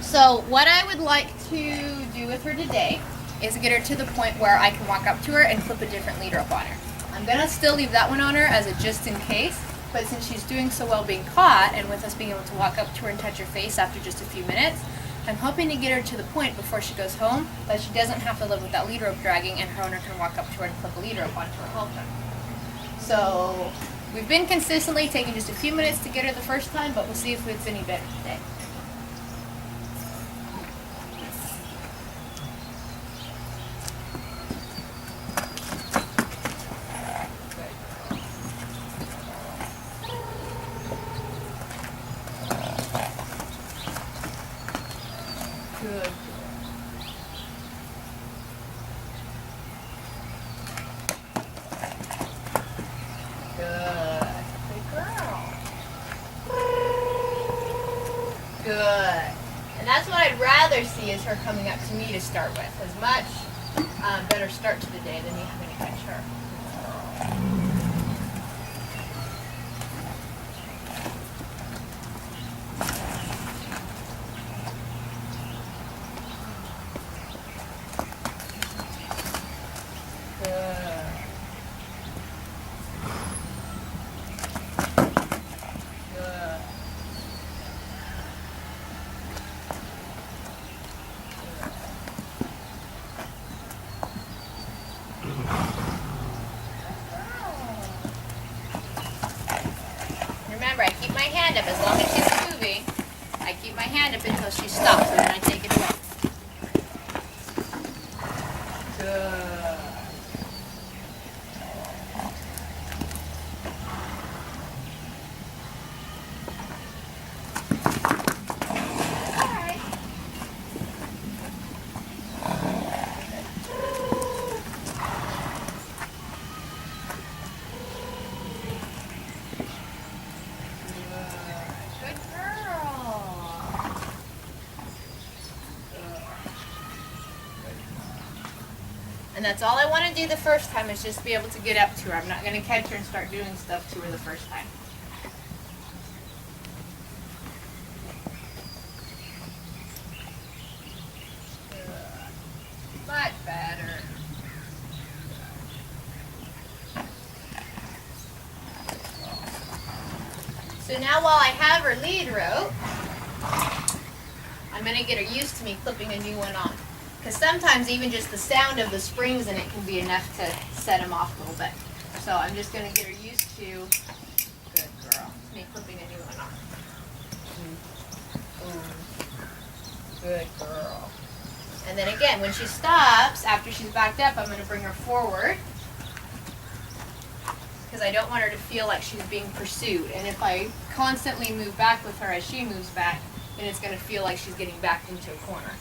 So what I would like to do with her today is get her to the point where I can walk up to her and clip a different lead rope on her. I'm going to still leave that one on her as a just in case, but since she's doing so well being caught and with us being able to walk up to her and touch her face after just a few minutes, I'm hoping to get her to the point before she goes home that she doesn't have to live with that lead rope dragging and her owner can walk up to her and clip a lead rope onto her whole time. So we've been consistently taking just a few minutes to get her the first time, but we'll see if it's any better today. Good. Good. Good girl. Good. And that's what I'd rather see is her coming up to me to start with. As much better start to the day than me having to catch her. Remember, I keep my hand up as long as she's moving. I keep my hand up until she stops, and then I take it away. Good. All right. Good girl. And that's all I want to do the first time is just be able to get up to her. I'm not going to catch her and start doing stuff to her the first time. Much better. So now while I have her lead rope, I'm going to get her used to me clipping a new one on. Because sometimes even just the sound of the springs in it can be enough to set him off a little bit. So I'm just going to get her used to, good girl, me clipping a new one on. Ooh. Good girl. And then again, when she stops, after she's backed up, I'm going to bring her forward. Because I don't want her to feel like she's being pursued. And if I constantly move back with her as she moves back, then it's going to feel like she's getting backed into a corner.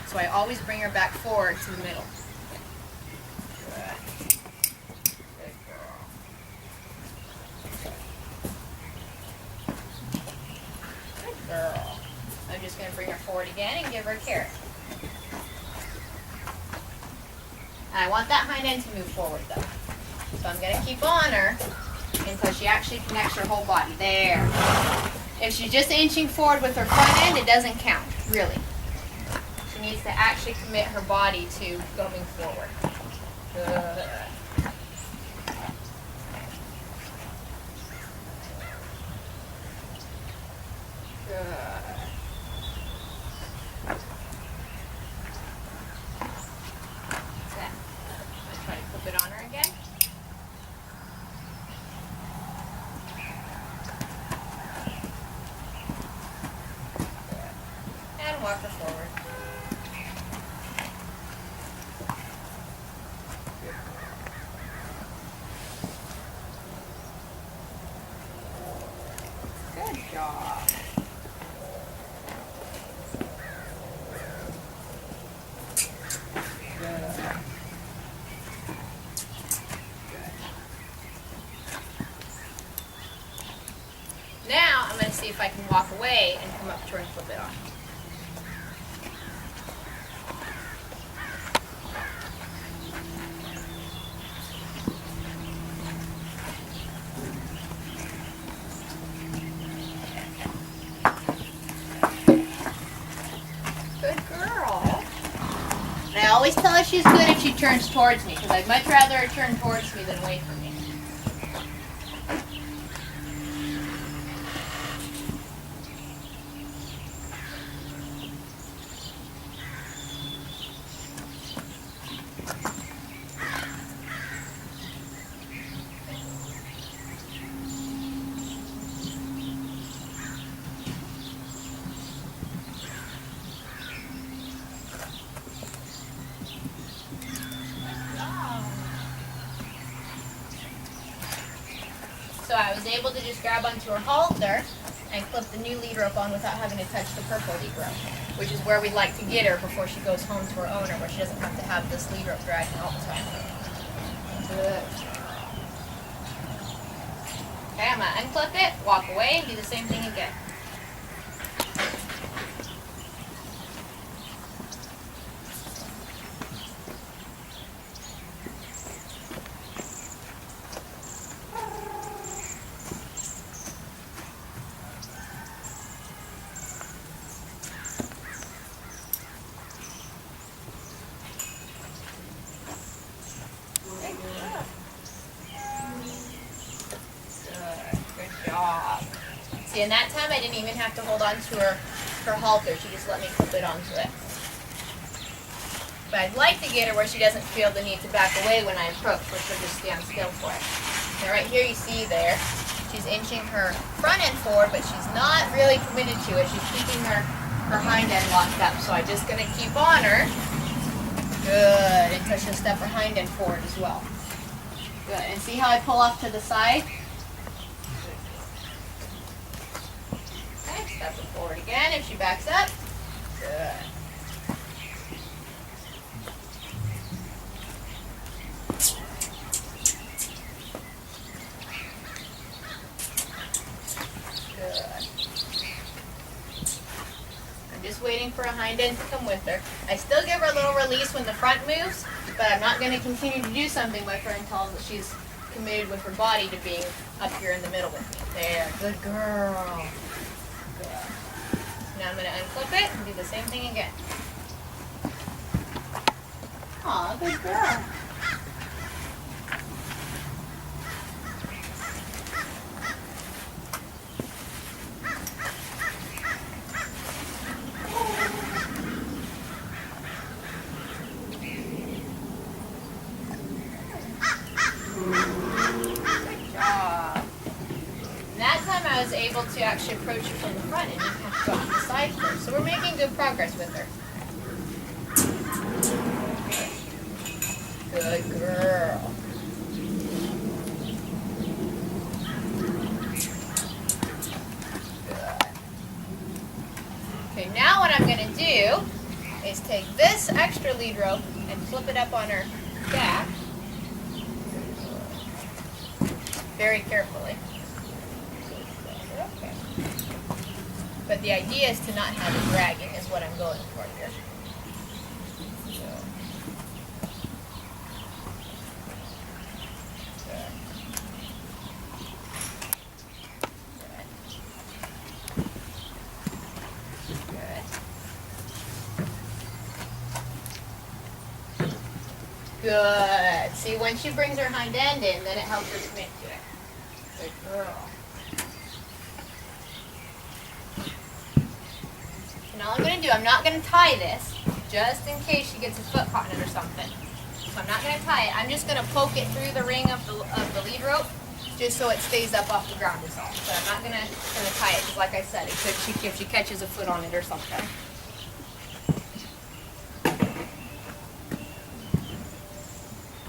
So I always bring her back forward to the middle. Good. Good girl. Good girl. I'm just going to bring her forward again and give her a carrot. And I want that hind end to move forward though. So I'm going to keep on her until she actually connects her whole body. There. If she's just inching forward with her front end, it doesn't count, really. She needs to actually commit her body to going forward. Good. Good. What's that? I'm going to try to clip it on her again. And walk her forward. Good job. Now I'm going to see if I can walk away and come up to her and flip it on. always tell her she's good if she turns towards me, because I'd much rather her turn towards me than away from me. So I was able to just grab onto her halter and clip the new lead rope on without having to touch the purple lead rope, which is where we'd like to get her before she goes home to her owner, where she doesn't have to have this lead rope dragging all the time. Good. Okay, I'm going to unclip it, walk away, and do the same thing again. See, and that time I didn't even have to hold on to her halter. She just let me clip it onto it. But I'd like to get her where she doesn't feel the need to back away when I approach, where she'll just stand still for it. Now right here you see there, she's inching her front end forward, but she's not really committed to it. She's keeping her hind end locked up. So I'm just going to keep on her. Good. Until she'll step her hind end forward as well. Good. And see how I pull off to the side? Step her forward again if she backs up. Good. Good. I'm just waiting for a hind end to come with her. I still give her a little release when the front moves, but I'm not going to continue to do something with her until she's committed with her body to being up here in the middle with me. There. Good girl. Now I'm going to unclip it and do the same thing again. Aw, good girl. I was able to actually approach her from the front and didn't have to go to the side first. So we're making good progress with her. Good girl. Good. Okay, now what I'm going to do is take this extra lead rope and flip it up on her back very carefully. Okay. But the idea is to not have it dragging is what I'm going for here. So. Good. Good. Good. See, when she brings her hind end in, then it helps her commit to it. Good girl. And all I'm going to do, I'm not going to tie this, just in case she gets a foot caught in it or something. So I'm not going to tie it. I'm just going to poke it through the ring of the lead rope, just so it stays up off the ground is all. But I'm not going to tie it, because like I said, it could, if she catches a foot on it or something.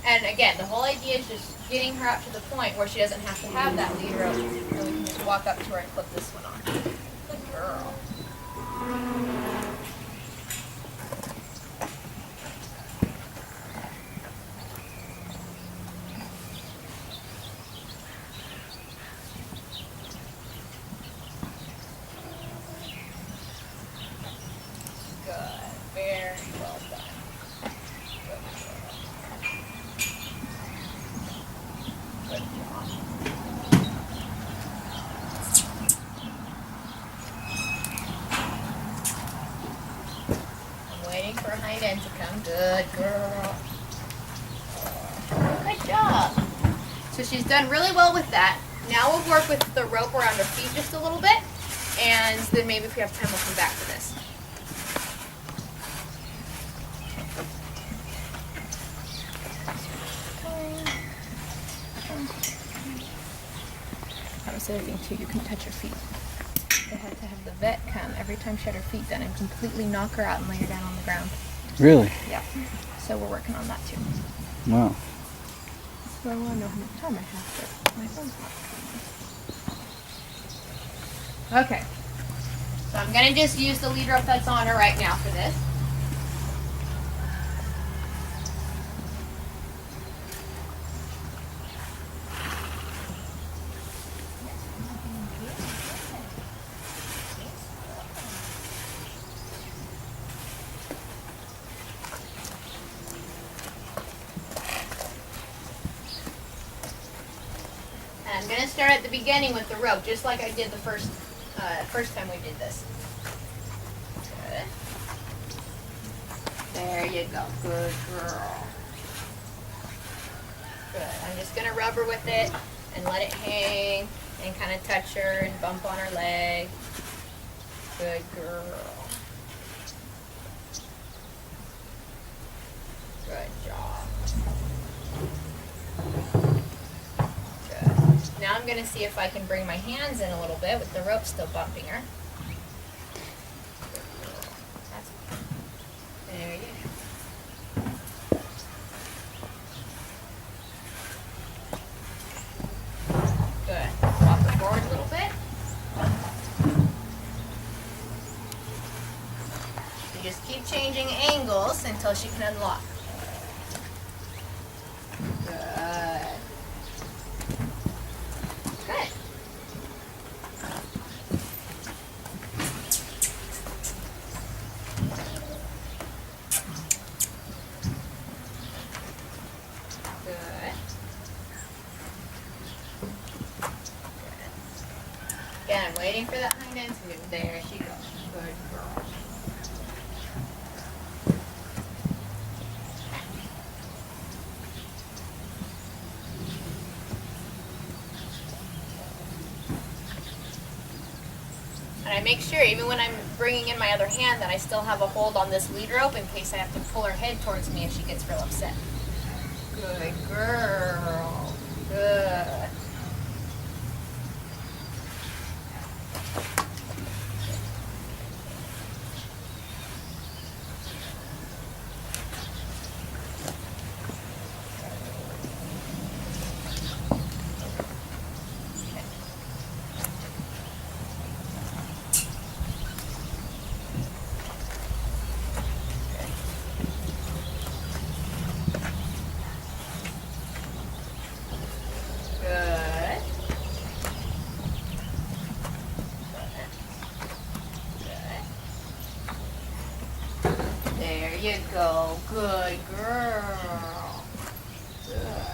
And again, the whole idea is just getting her up to the point where she doesn't have to have that lead rope, and we can just walk up to her and clip this one on. Good girl. Good. Very well done. time to come. Good girl. Good job. So she's done really well with that. Now we'll work with the rope around her feet just a little bit, and then maybe if we have time we'll come back to this. That was the other thing too, you can touch her feet. They had to have the vet come every time she had her feet done and completely knock her out and lay her down on the ground. Really? Yeah. So we're working on that too. Wow. So I want to know how much time I have, but my phone's not. Okay. So I'm going to just use the lead rope that's on her right now for this. I'm going to start at the beginning with the rope, just like I did the first time we did this. Good. There you go. Good girl. Good. I'm just going to rub her with it and let it hang and kind of touch her and bump on her leg. Good girl. Good job. Now I'm going to see if I can bring my hands in a little bit with the rope still bumping her. There you go. Good. Walk her forward a little bit. You just keep changing angles until she can unlock. Good. Good. Good. Again, I'm waiting for that hind end to move. There she goes. Good girl. And I make sure, even when I'm bringing in my other hand, that I still have a hold on this lead rope in case I have to pull her head towards me if she gets real upset. Good girl. Good. Good. Good. There you go. Good girl. Good.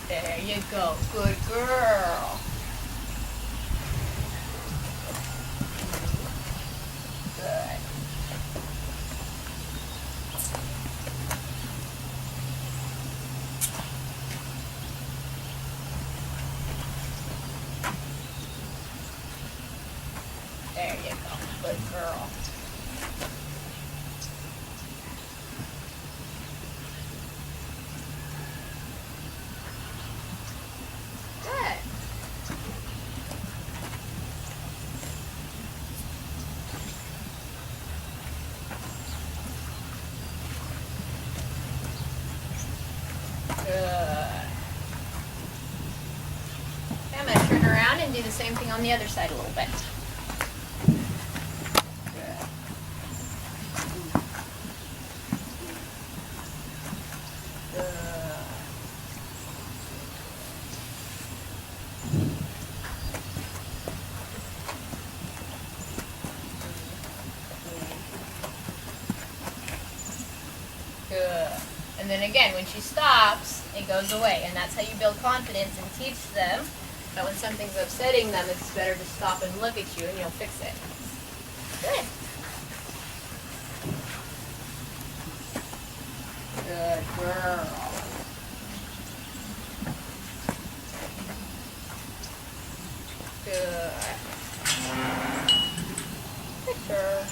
There you go. Good girl. Good. There you go. Good girl. Good. Good. Okay, I'm going to turn around and do the same thing on the other side a little bit. Good. And then again, when she stops, it goes away. And that's how you build confidence and teach them that when something's upsetting them, it's better to stop and look at you and you'll fix it. Good. Good girl. Good. Good girl.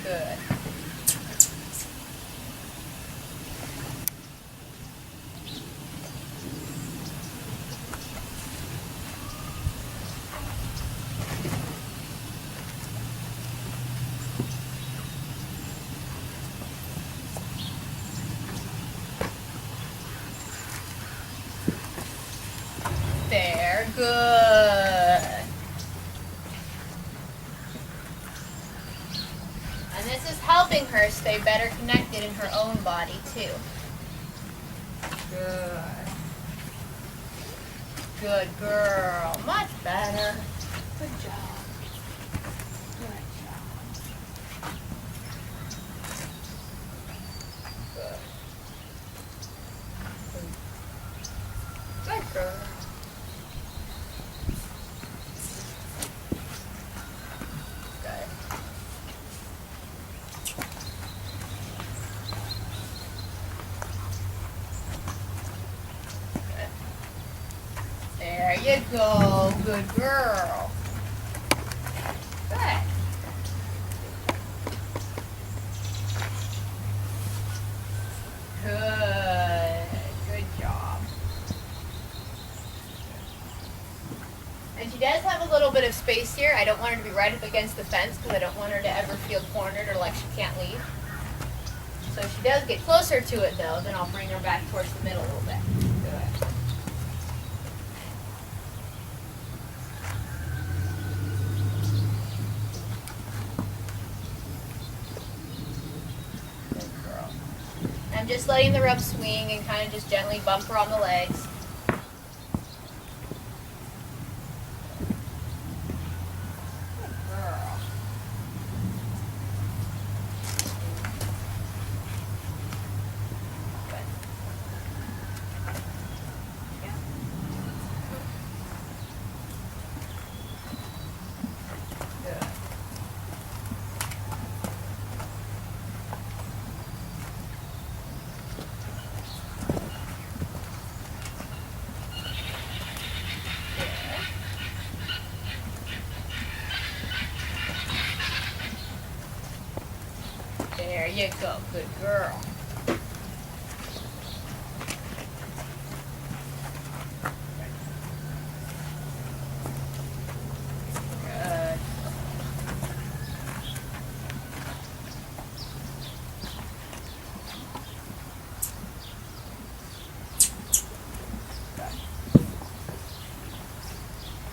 Good. There, good. And this is helping her stay better connected in her own body too. Good. Good girl. Much better. Good job. Good job. Good. Good girl. There you go. Good girl. Good. Good. Good job. And she does have a little bit of space here. I don't want her to be right up against the fence because I don't want her to ever feel cornered or like she can't leave. So if she does get closer to it though, then I'll bring her back towards the middle a little bit. Good. I'm just letting the rub swing and kind of just gently bump her on the legs. Good girl. Good. Yeah. Good. There you go. Good girl. Good.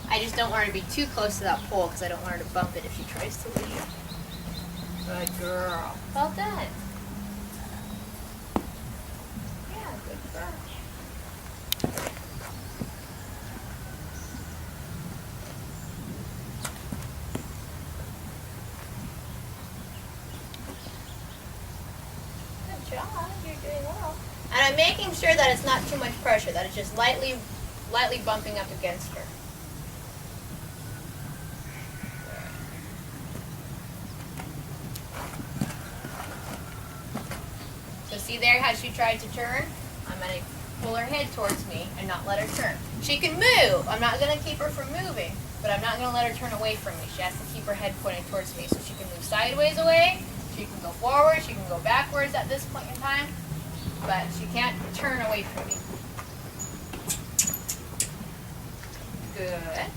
I just don't want her to be too close to that pole because I don't want her to bump it if she tries to leave. Good girl. Well done. Yeah, good girl. Good job. You're doing well. And I'm making sure that it's not too much pressure, that it's just lightly bumping up against her. So see there how she tried to turn? I'm going to pull her head towards me and not let her turn. She can move. I'm not going to keep her from moving, but I'm not going to let her turn away from me. She has to keep her head pointed towards me. So she can move sideways away, she can go forward, she can go backwards at this point in time, but she can't turn away from me. Good.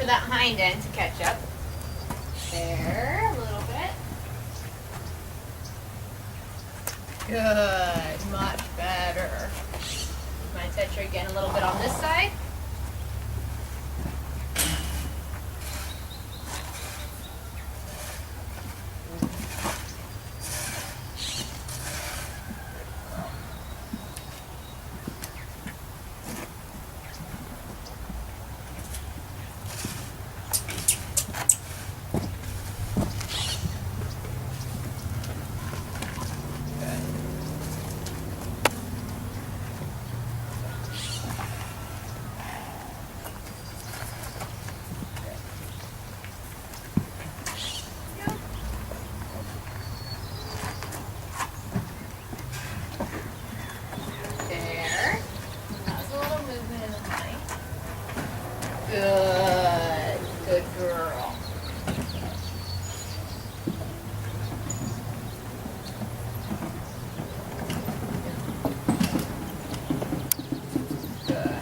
that hind end to catch up. There, a little bit. Good, much better. Might touch her again a little bit on this side. Good. Good girl. Good.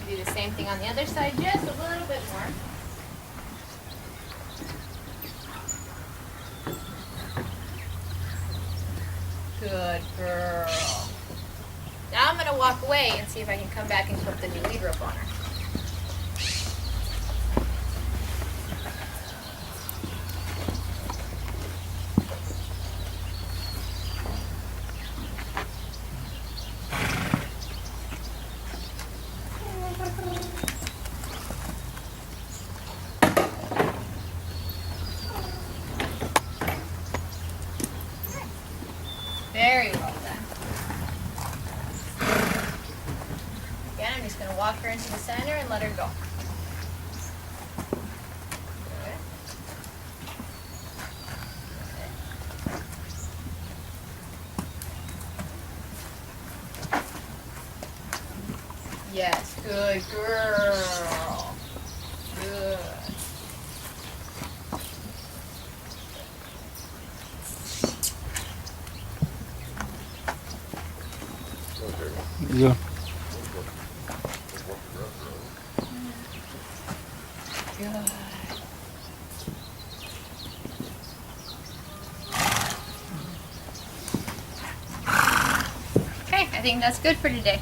Do the same thing on the other side, just a little bit more. Good girl. Now I'm going to walk away and see if I can come back and clip the new lead rope on her. Very well done. Again, I'm just going to walk her into the center and let her go. Good. Good. Yes, good girl. Good. Yeah. Good. Okay, I think that's good for today.